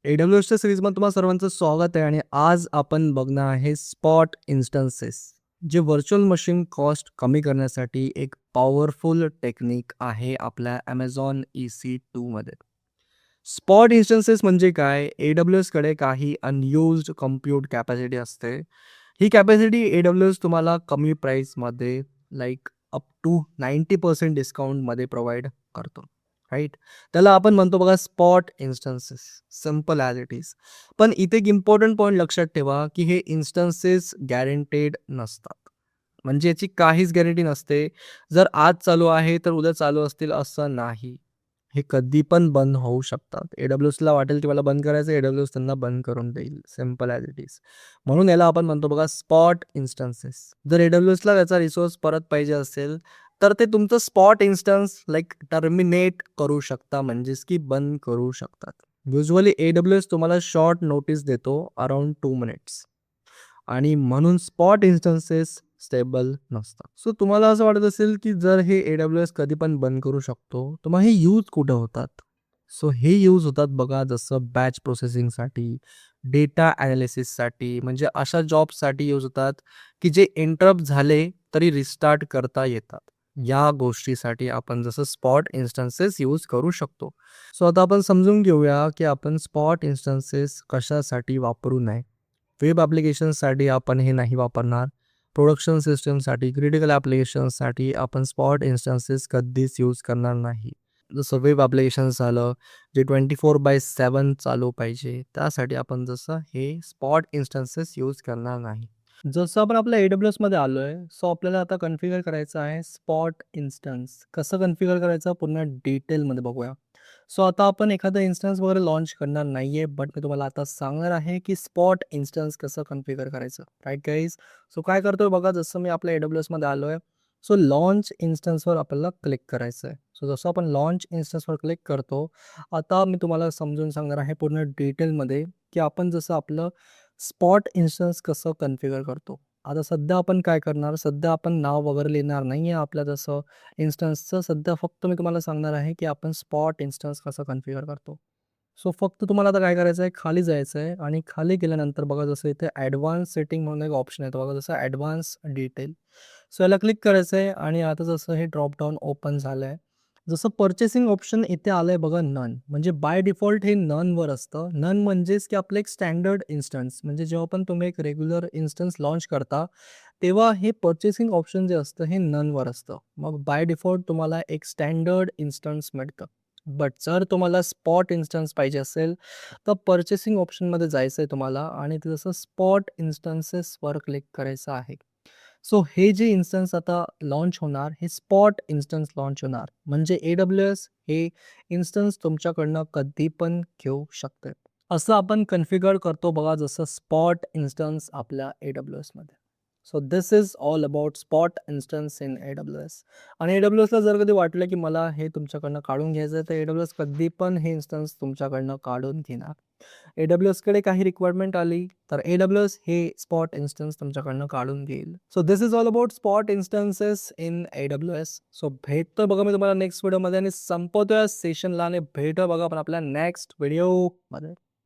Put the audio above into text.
AWSच्या सीरीजमध्ये तुम्हा सर्वांचं स्वागत आहे आणि आज आपण बघणार आहे स्पॉट इन्स्टन्सेस, जे व्हर्च्युअल मशीन कॉस्ट कमी करण्यासाठी एक पॉवरफुल टेक्निक आहे आपल्या Amazon EC2 मध्ये. स्पॉट इन्स्टन्सेस म्हणजे काय? AWSकडे काही अनयुज्ड कम्प्यूट कॅपॅसिटी असते. ही कॅपॅसिटी AWS तुम्हाला कमी प्राईसमध्ये लाईक अप टू 90% डिस्काउंटमध्ये प्रोव्हाइड करतो. राईट? त्याला आपण म्हणतो बघा spot instances. Simple as it is. पण इथे एक इम्पॉर्टंट पॉइंट लक्षात ठेवा, की हे इन्स्टन्सेस गॅरंटेड नसतात. म्हणजे याची काहीच गॅरंटी नसते. जर आज चालू आहे, तर उद्या चालू असतील असं नाही. हे कधी पण बंद होऊ शकतात. AWSला वाटेल की मला बंद करायचं, AWS त्यांना बंद करून देईल. Simple as it is. म्हणून याला आपण म्हणतो बघा स्पॉट इन्स्टन्सेस. जर AWSला त्याचा रिसोर्स परत पाहिजे असेल, तर ते तुमचं स्पॉट इन्स्टन्स लाईक टर्मिनेट करू शकता, म्हणजेच की बंद करू शकतात. युजुअली AWS तुम्हाला शॉर्ट नोटीस देतो अराउंड 2 मिनिट्स आणि म्हणून स्पॉट इन्स्टन्सेस स्टेबल नसतात. सो तुम्हाला असं वाटत असेल की जर हे AWS कधी पण बंद करू शकतो, तर मग हे यूज कुठं होतात? सो हे यूज होतात बघा जसं बॅच प्रोसेसिंगसाठी, डेटा ॲनालिसिससाठी, म्हणजे अशा जॉब्ससाठी यूज होतात की जे इंटरप्ट झाले तरी रिस्टार्ट करता येतात. या गोष्टीसाठी आपण जसं स्पॉट इन्स्टन्सेस यूज करू शकतो. सो आता आपण समजून घेऊया की आपण स्पॉट इन्स्टन्सेस कशासाठी वापरू नये. वेब ॲप्लिकेशन्ससाठी आपण हे नाही वापरणार. प्रोडक्शन सिस्टमसाठी, क्रिटिकल ॲप्लिकेशन्ससाठी आपण स्पॉट इन्स्टन्सेस कधीच यूज करणार नाही. जसं वेब ॲप्लिकेशन्स झालं, जे 24/7 चालू पाहिजे, त्यासाठी आपण जसं हे स्पॉट इन्स्टन्सेस यूज करणार नाही. जसं आपण आपल्या AWSमध्ये आलो आहे, सो आपल्याला आता कन्फिगर करायचं आहे स्पॉट इन्स्टन्स. कसं कन्फिगर करायचं पूर्ण डिटेलमध्ये बघूया. सो आता आपण एखादा इन्स्टन्स वगैरे लॉन्च करणार नाही आहे, बट मी तुम्हाला आता सांगणार आहे की स्पॉट इन्स्टन्स कसं कन्फिगर करायचं. Right guys? सो काय करतोय बघा, जसं मी आपल्या AWSमध्ये आलो आहे, सो लॉन्च इन्स्टन्सवर आपल्याला क्लिक करायचं आहे. सो जसं आपण लॉन्च इन्स्टन्सवर क्लिक करतो, आता मी तुम्हाला समजून सांगणार आहे पूर्ण डिटेलमध्ये की आपण जसं आपलं स्पॉट इन्स्टन्स कसं कन्फिगर करतो. आता सध्या आपण काय करणार, सध्या आपण नाव वगैरे लिहिणार नाही आहे आपल्या जसं इन्स्टन्सचं. सध्या फक्त मी तुम्हाला सांगणार आहे की आपण स्पॉट इन्स्टन्स कसं कन्फिगर करतो. सो फक्त तुम्हाला आता काय करायचं आहे, खाली जायचं आहे आणि खाली गेल्यानंतर बघा जसं इथे ॲडव्हान्स सेटिंग म्हणून एक ऑप्शन येतो बघा, जसं ॲडव्हान्स डिटेल. सो याला क्लिक करायचं आहे आणि आता जसं हे ड्रॉपडाऊन ओपन झालं आहे. जसं पर्चेसिंग ऑप्शन इथे आलं आहे बघा नन, म्हणजे बाय डिफॉल्ट हे ननवर असतं. नन म्हणजेच की आपलं एक स्टँडर्ड इन्स्टन्स, म्हणजे जेव्हा पण तुम्ही एक रेग्युलर इन्स्टन्स लॉन्च करता, तेव्हा हे पर्चेसिंग ऑप्शन जे असतं हे ननवर असतं. मग बाय डिफॉल्ट तुम्हाला एक स्टँडर्ड इन्स्टन्स मिळतं. बट जर तुम्हाला स्पॉट इन्स्टन्स पाहिजे असेल, तर पर्चेसिंग ऑप्शनमध्ये जायचं आहे तुम्हाला आणि ते जसं स्पॉट इन्स्टन्सेसवर क्लिक करायचं आहे. सो हे जे इन्स्टन्स आता लॉन्च होणार, हे स्पॉट इन्स्टन्स लॉन्च होणार. म्हणजे AWS हे इन्स्टन्स तुमच्याकडनं कधी पण घेऊ शकते. असं आपण कन्फिगर करतो बघा जसं स्पॉट इन्स्टन्स आपल्या AWSमध्ये. So this is all about spot instance in AWS. आणि AWSला जर कधी वाटलं की मला हे तुमच्याकडनं काढून घ्यायचं आहे, तर AWS कधी पण हे इन्स्टन्स तुमच्याकडनं काढून घेणार. AWSकडे काही रिक्वायरमेंट आली, तर AWS हे स्पॉट इन्स्टन्स तुमच्याकडनं काढून घेईल. So this is all about spot instances in AWS. So भेटतोय बघा मी तुम्हाला नेक्स्ट व्हिडिओमध्ये आणि संपवतोय सेशनला आणि भेटूया बघा आपण आपल्या नेक्स्ट व्हिडिओमध्ये.